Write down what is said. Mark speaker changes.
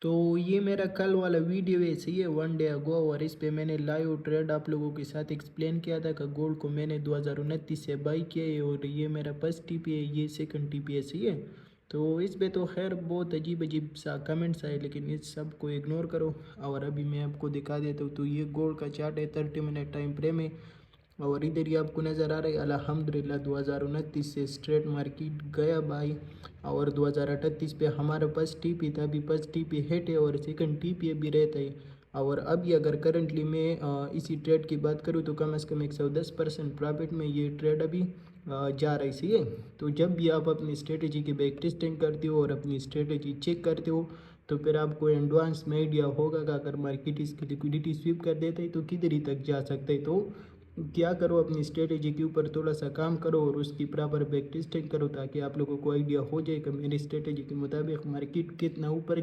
Speaker 1: तो ये मेरा कल वाला वीडियो है, सही है, 1 डे अगो, और इस पे मैंने लाइव ट्रेड आप लोगों के साथ एक्सप्लेन किया था कि गोल्ड को मैंने 2029 से बाई किया है और ये मेरा फर्स्ट टीपी है, ये सेकंड टीपी है, सही है। तो इस पे तो खैर बहुत अजीब अजीब सा कमेंट्स आए, लेकिन इस सब को इग्नोर करो और अभी मैं आपको दिखा देता हूँ। तो ये गोल्ड का चार्ट है, 30 मिनट टाइम फ्रेम है और इधर ही आपको नज़र आ रहा है अल्हम्दुलिल्लाह 2029 से स्ट्रेट मार्केट गया भाई। और 2038 पे हमारा फर्स्ट टीपी था, अभी फर्स्ट टीपी हिट है और सेकंड टीपी भी रहता है। और अभी अगर करंटली मैं इसी ट्रेड की बात करूँ तो कम से कम 110% प्रॉफिट में ये ट्रेड अभी जा रही, सही है। तो जब भी आप अपनी स्ट्रेटेजी की बैक टेस्टिंग करते हो और अपनी स्ट्रेटेजी चेक करते हो तो फिर आपको एडवांस में आइडिया होगा कि अगर मार्केट इसकी लिक्विडिटी स्वीप कर देता है तो किधर ही तक जा सकता है। तो क्या करो, अपनी स्ट्रेटेजी के ऊपर थोड़ा सा काम करो और उसकी प्रॉपर बैक टेस्टिंग करो ताकि आप लोगों को आइडिया हो जाए कि मेरी स्ट्रेटेजी के मुताबिक मार्केट कितना ऊपर